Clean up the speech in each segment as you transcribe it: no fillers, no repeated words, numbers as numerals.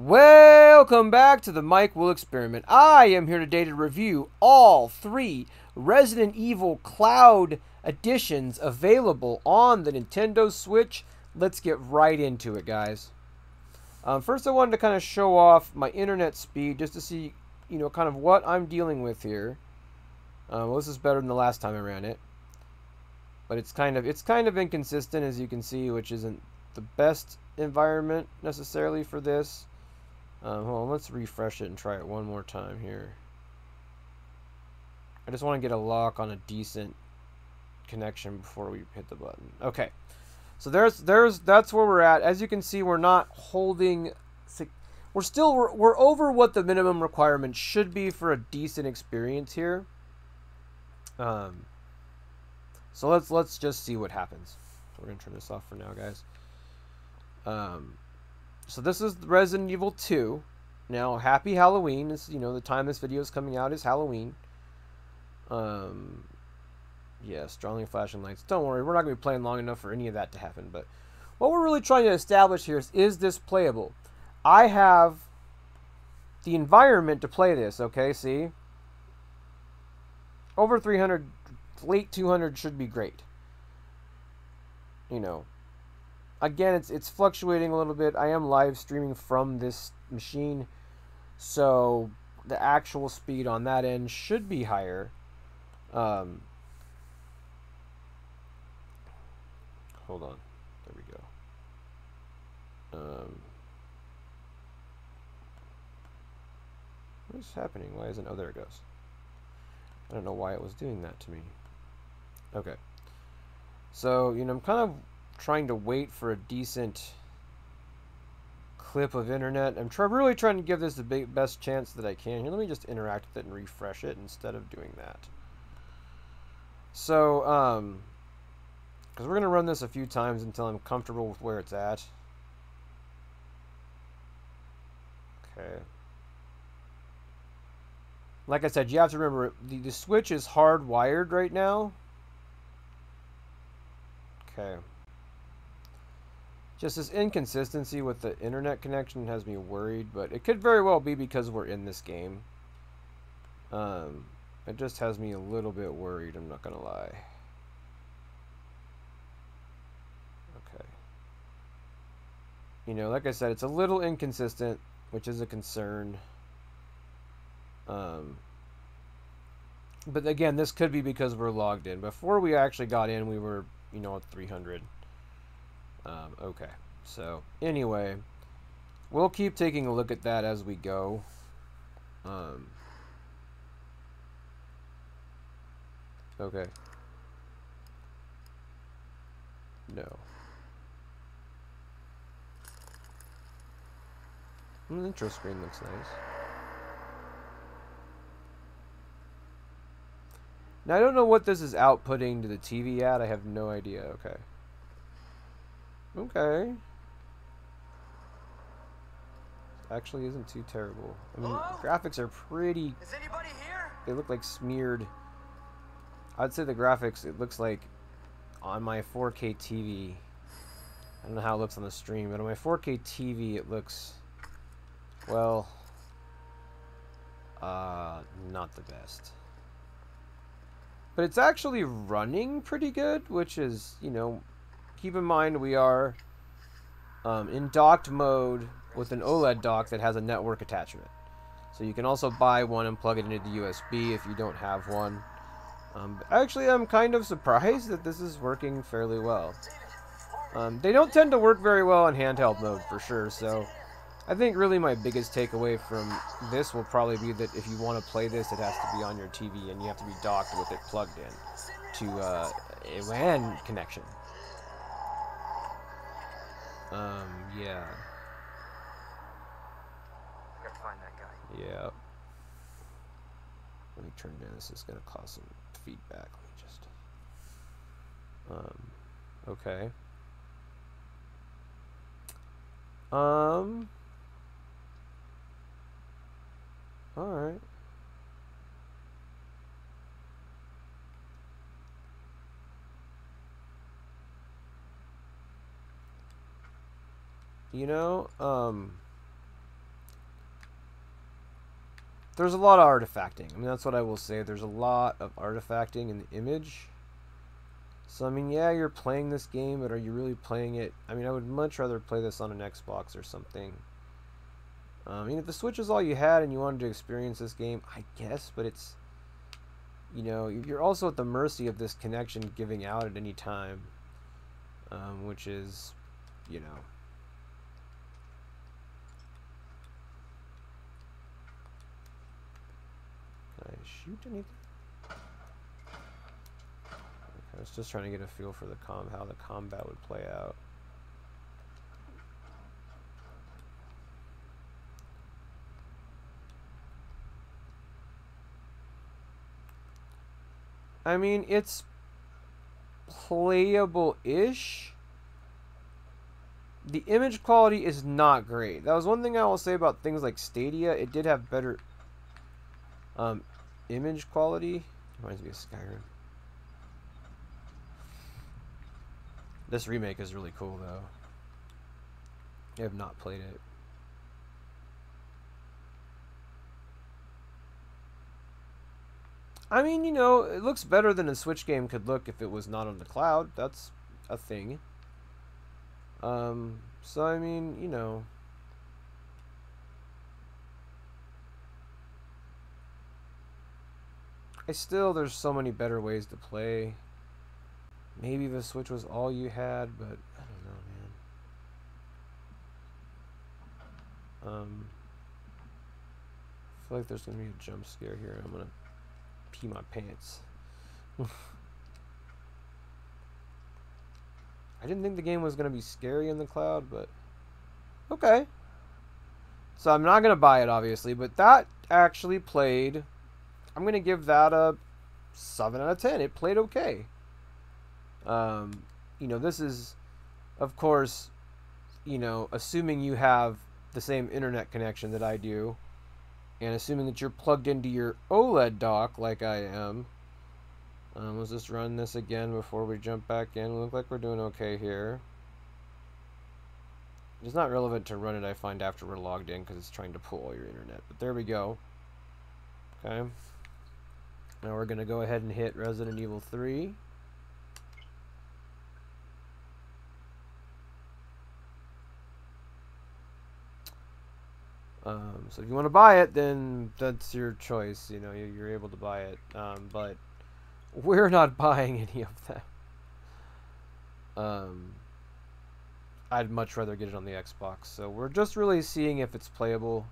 Welcome back to the Mike Will Experiment. I am here today to review all 3 Resident Evil Cloud editions available on the Nintendo Switch. Let's get right into it, guys. First, I wanted to kind of show off my internet speed just to see, kind of what I'm dealing with here. Well, this is better than the last time I ran it, but it's kind of inconsistent, as you can see, which isn't the best environment necessarily for this. Hold on, let's refresh it and try it one more time here. I just want to get a lock on a decent connection before we hit the button. Okay, so that's where we're at. As you can see, we're not holding. We're over what the minimum requirement should be for a decent experience here. So let's just see what happens. We're gonna turn this off for now, guys. So this is Resident Evil 2. Now, happy Halloween. This, the time this video is coming out is Halloween. Yeah, strongly flashing lights. Don't worry, we're not going to be playing long enough for any of that to happen. But what we're really trying to establish here is this playable? I have the environment to play this, okay? See? Over 300, late 200 should be great. Again, it's fluctuating a little bit. I am live streaming from this machine, so the actual speed on that end should be higher. Hold on. There we go. What is happening? Why isn't... Oh, there it goes. I don't know why it was doing that to me. Okay. So, I'm kind of trying to wait for a decent clip of internet. I'm really trying to give this the best chance that I can. Here, let me just interact with it and refresh it instead of doing that. So, because we're going to run this a few times until I'm comfortable with where it's at. Okay. Like I said, you have to remember, the Switch is hardwired right now. Okay. Just this inconsistency with the internet connection has me worried, but it could very well be because we're in this game. It just has me a little bit worried, I'm not gonna lie. Okay. Like I said, it's a little inconsistent, which is a concern. But again, this could be because we're logged in. Before we actually got in, we were, at 300. Okay, so anyway, we'll keep taking a look at that as we go. Okay. No. The intro screen looks nice. Now, I don't know what this is outputting to the TV at. I have no idea. Okay. Okay. Actually isn't too terrible. I mean, the graphics are pretty... Is anybody here? They look like smeared. I'd say the graphics, it looks like on my 4K TV. I don't know how it looks on the stream, but on my 4K TV it looks, well, not the best. But it's actually running pretty good, which is, keep in mind we are in docked mode with an OLED dock that has a network attachment. So you can also buy one and plug it into the USB if you don't have one. Actually, I'm kind of surprised that this is working fairly well. They don't tend to work very well in handheld mode for sure, so I think really my biggest takeaway from this will probably be that if you want to play this, it has to be on your TV and you have to be docked with it plugged in to a WAN connection. Yeah. I gotta find that guy. Yeah. Let me turn down. This is gonna cause some feedback. Let me just. Okay. All right. There's a lot of artifacting. I mean, that's what I will say. There's a lot of artifacting in the image. So, I mean, yeah, you're playing this game, but are you really playing it? I mean, I would much rather play this on an Xbox or something. I mean, if the Switch is all you had and you wanted to experience this game, I guess, but it's, you know, you're also at the mercy of this connection giving out at any time, which is, you know. Can I shoot anything? Okay, I was just trying to get a feel for how the combat would play out. I mean, it's playable-ish. The image quality is not great. That was one thing I will say about things like Stadia. It did have better image quality. Reminds me of Skyrim. This remake is really cool, though. I have not played it. I mean, you know, it looks better than a Switch game could look if it was not on the cloud. That's a thing. So I mean, you know. There's so many better ways to play. Maybe the Switch was all you had, but I don't know, man. I feel like there's gonna be a jump scare here. I'm gonna pee my pants. I didn't think the game was gonna be scary in the cloud, but okay. So I'm not gonna buy it, obviously, but that actually played. I'm gonna give that a 7 out of 10. It played okay. You know, this is, of course, you know, assuming you have the same internet connection that I do, and assuming that you're plugged into your OLED dock like I am. Let's just run this again before we jump back in. We look like we're doing okay here. It's not relevant to run it, I find, after we're logged in, because it's trying to pull all your internet. But there we go. Okay. Now we're going to go ahead and hit Resident Evil 3. So if you want to buy it, then that's your choice. You know, you're able to buy it. But we're not buying any of them. I'd much rather get it on the Xbox. So we're just really seeing if it's playable.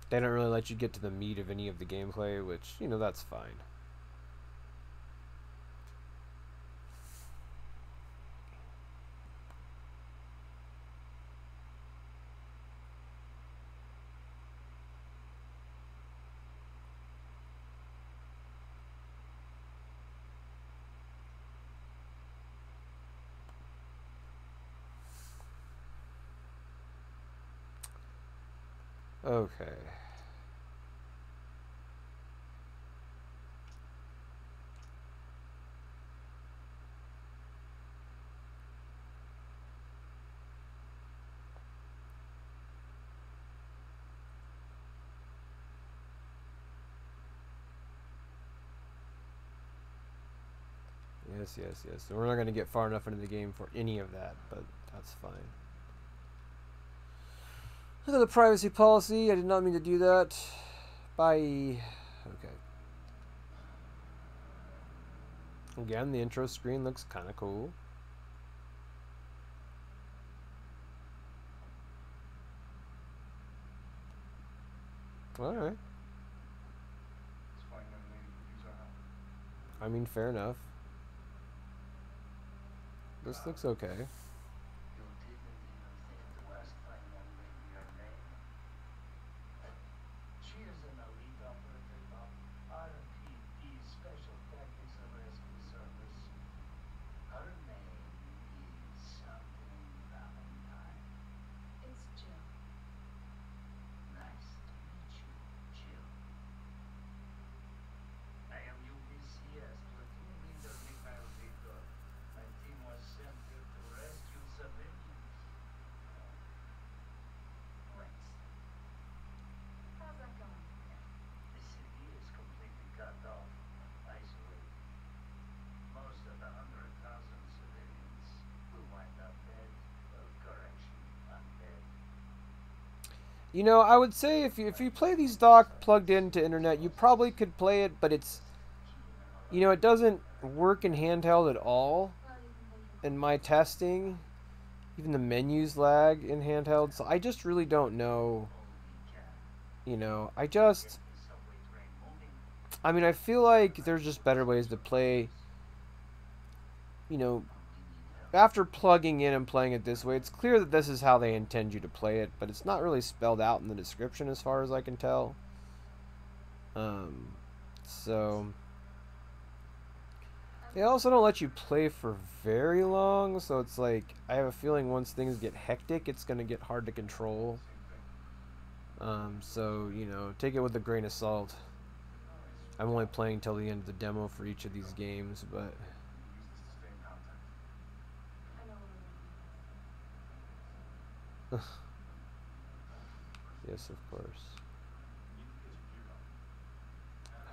They don't really let you get to the meat of any of the gameplay, which, you know, that's fine. Okay. Yes. So we're not going to get far enough into the game for any of that, but that's fine. Look at the privacy policy. I did not mean to do that. Bye. Okay. Again, the intro screen looks kind of cool. Alright. I mean, fair enough. This looks okay. You know, I would say if you play these dock plugged into internet, you probably could play it, but it's, you know, it doesn't work in handheld at all. In my testing, even the menus lag in handheld, so I just really don't know. You know, I mean, I feel like there's just better ways to play. You know, after plugging in and playing it this way, it's clear that this is how they intend you to play it, but it's not really spelled out in the description as far as I can tell. So they also don't let you play for very long, so it's like I have a feeling once things get hectic, it's gonna get hard to control. So you know, take it with a grain of salt. I'm only playing till the end of the demo for each of these games, but yes, of course.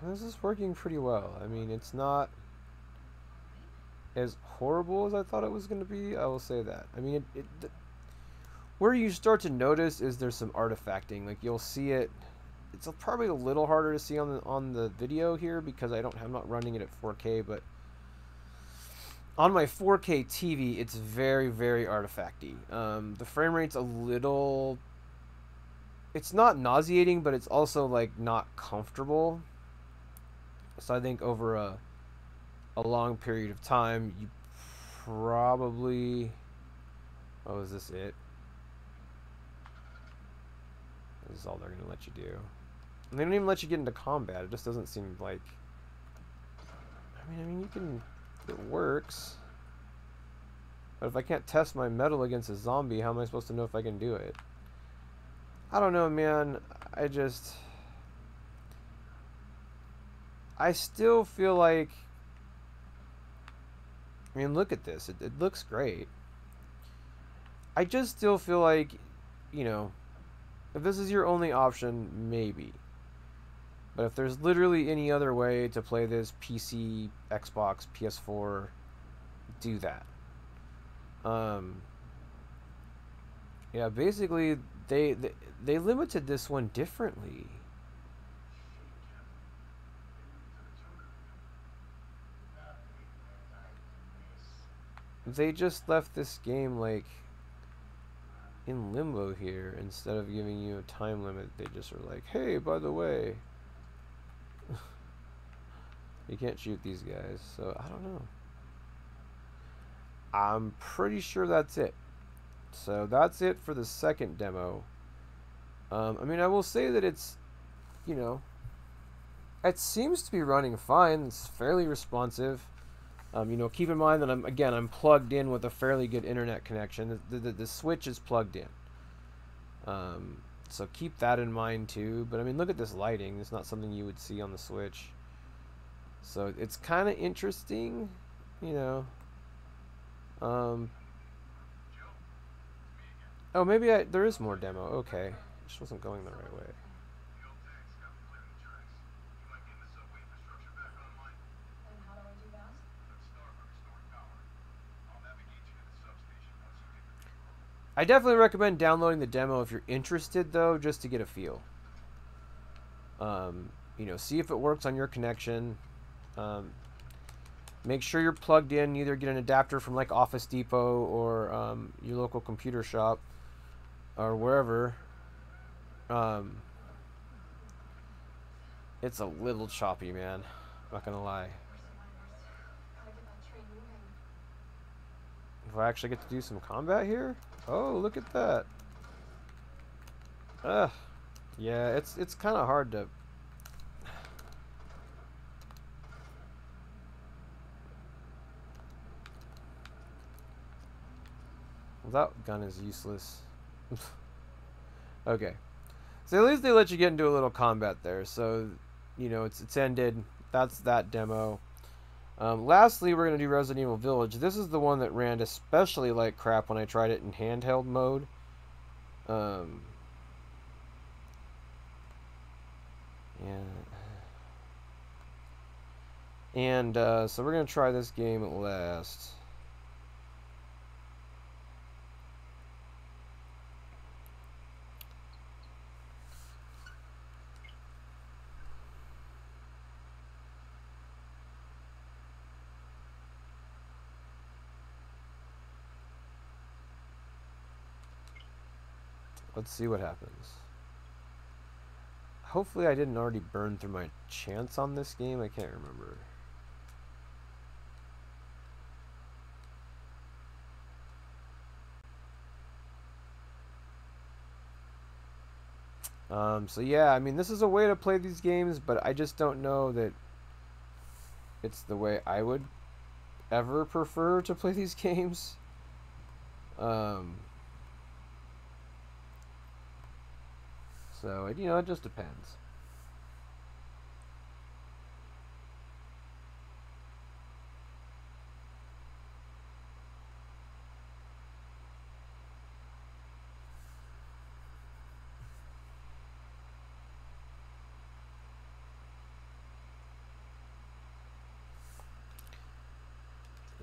This is working pretty well. I mean, it's not as horrible as I thought it was going to be. I will say that. I mean, where you start to notice is there's some artifacting. Like you'll see it. It's probably a little harder to see on the video here because I'm not running it at 4K, but on my 4K TV, it's very, very artifacty. The frame rate's a little. It's not nauseating, but it's also like not comfortable. So I think over a long period of time, you probably. Oh, is this it? This is all they're gonna let you do. And they don't even let you get into combat. It just doesn't seem like. I mean, you can. It works. But if I can't test my metal against a zombie, how am I supposed to know if I can do it? I don't know, man. I still feel like. I mean, look at this. It looks great. I just still feel like, you know, if this is your only option, maybe. But if there's literally any other way to play this PC, Xbox, PS4, do that. Yeah, basically they limited this one differently. They just left this game like in limbo here instead of giving you a time limit. They just are like, "Hey, by the way, you can't shoot these guys." So, I don't know. I'm pretty sure that's it. So, that's it for the second demo. I mean, I will say that it's, you know, it seems to be running fine. It's fairly responsive. You know, keep in mind that I'm plugged in with a fairly good internet connection. The Switch is plugged in. So keep that in mind too. But I mean, look at this lighting. It's not something you would see on the Switch. So it's kind of interesting, you know. Oh, maybe there is more demo. Okay, it just wasn't going the right way. I definitely recommend downloading the demo if you're interested, though, just to get a feel. You know, see if it works on your connection. Make sure you're plugged in. Either get an adapter from like Office Depot or your local computer shop or wherever. It's a little choppy, man. Not gonna lie. Do I actually get to do some combat here? Oh, look at that. Ugh. Yeah, it's kind of hard to. Well, that gun is useless. Okay. So at least they let you get into a little combat there. So, you know, it's ended. That's that demo. Lastly, we're going to do Resident Evil Village. This is the one that ran especially like crap when I tried it in handheld mode. Yeah. And so we're going to try this game at last. Let's see what happens. Hopefully I didn't already burn through my chance on this game. I can't remember. So yeah, I mean, this is a way to play these games, but I just don't know that it's the way I would ever prefer to play these games. So, you know, it just depends.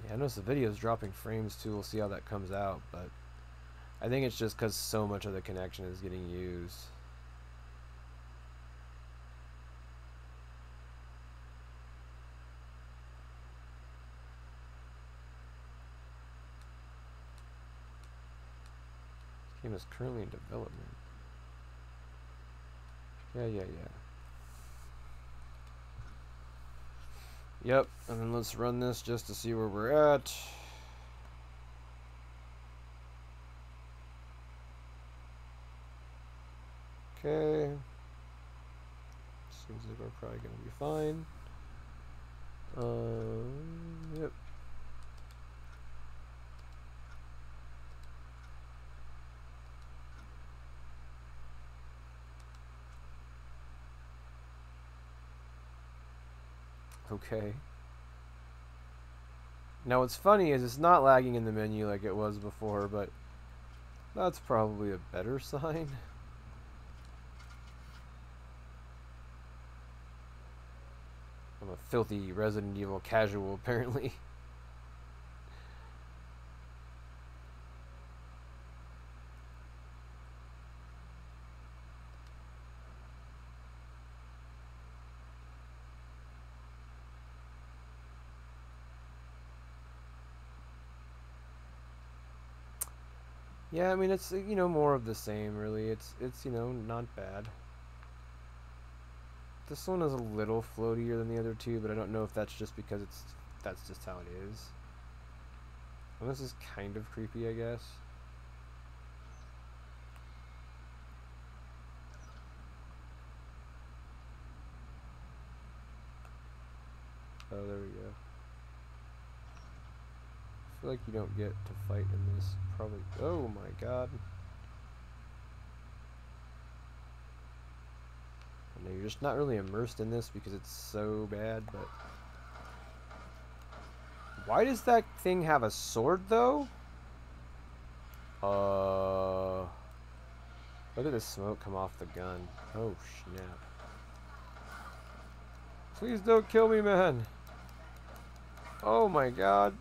Yeah, I notice the video's dropping frames too. We'll see how that comes out, but I think it's just because so much of the connection is getting used. This game is currently in development. Yeah. Yep, and then let's run this just to see where we're at. Okay. Seems like we're probably going to be fine. Yep. Okay. Now what's funny is it's not lagging in the menu like it was before, but that's probably a better sign. I'm a filthy Resident Evil casual, apparently. Yeah, I mean, it's, you know, more of the same, really. It's you know, not bad. This one is a little floatier than the other two, but I don't know if that's just because that's just how it is. And this is kind of creepy, I guess. Oh, there we go. I feel like you don't get to fight in this, probably. Oh my god. I know you're just not really immersed in this because it's so bad, but... Why does that thing have a sword, though? Look at the smoke come off the gun. Oh, snap. Please don't kill me, man. Oh my god.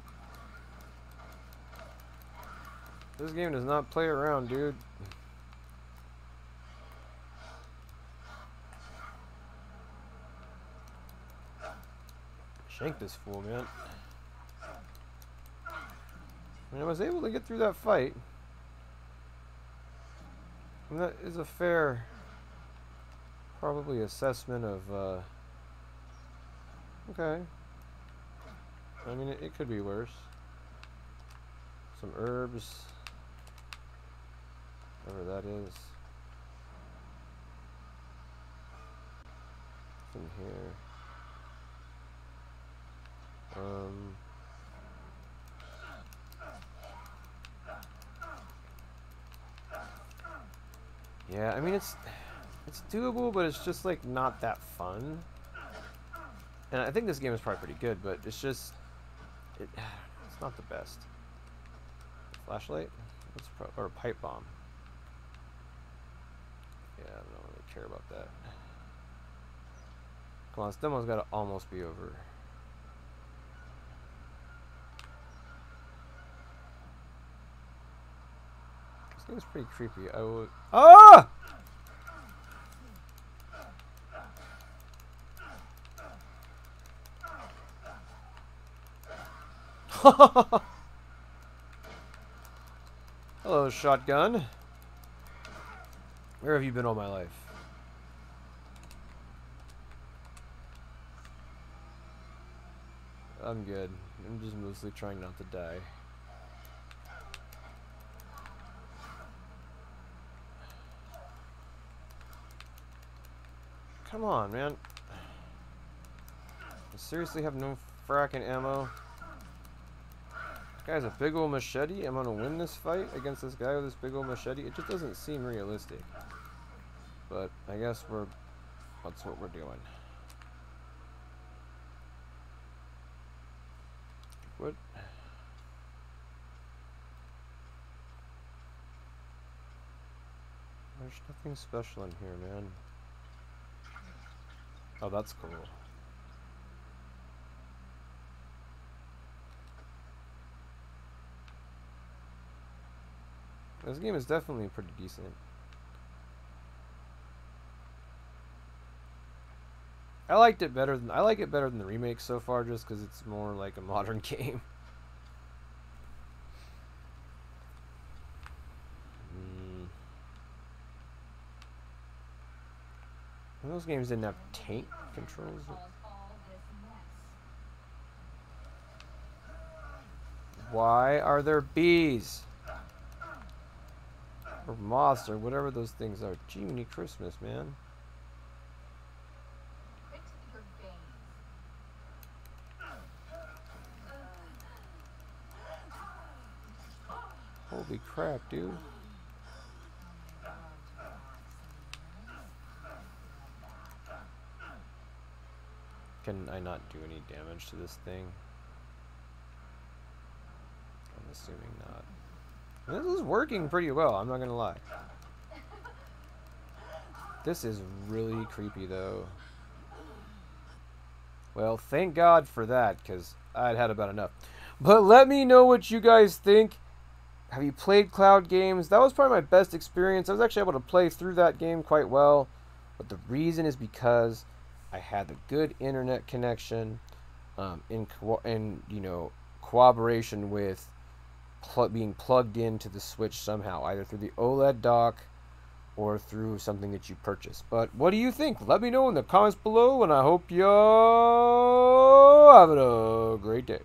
This game does not play around, dude. Shank this fool, man. I mean, I was able to get through that fight. And that is a fair, probably, assessment of, okay. I mean, it could be worse. Some herbs. Whatever that is. What's in here? Yeah, I mean, it's doable, but it's just, like, not that fun. And I think this game is probably pretty good, but it's just... It's not the best. Flashlight? Or a pipe bomb. Yeah, I don't really care about that. Come on, this demo's gotta almost be over. This game's pretty creepy. I would... Ah! Hello, shotgun. Where have you been all my life? I'm good. I'm just mostly trying not to die. Come on, man. I seriously have no fracking ammo. This guy's a big old machete. I'm gonna win this fight against this guy with this big old machete. It just doesn't seem realistic. But I guess that's what we're doing. What? There's nothing special in here, man. Oh, that's cool. This game is definitely pretty decent. I like it better than the remake so far, just because it's more like a modern game. Those games didn't have tank controls. Why are there bees? Or moths, or whatever those things are. Jiminy Christmas, man. Holy crap, dude. Can I not do any damage to this thing? I'm assuming not. This is working pretty well, I'm not gonna lie. This is really creepy though. Well, thank God for that, because I'd had about enough. But let me know what you guys think. Have you played cloud games? That was probably my best experience. I was actually able to play through that game quite well. But the reason is because I had a good internet connection in you know, cooperation with being plugged into the Switch somehow, either through the OLED dock or through something that you purchase. But what do you think? Let me know in the comments below, and I hope y'all have a great day.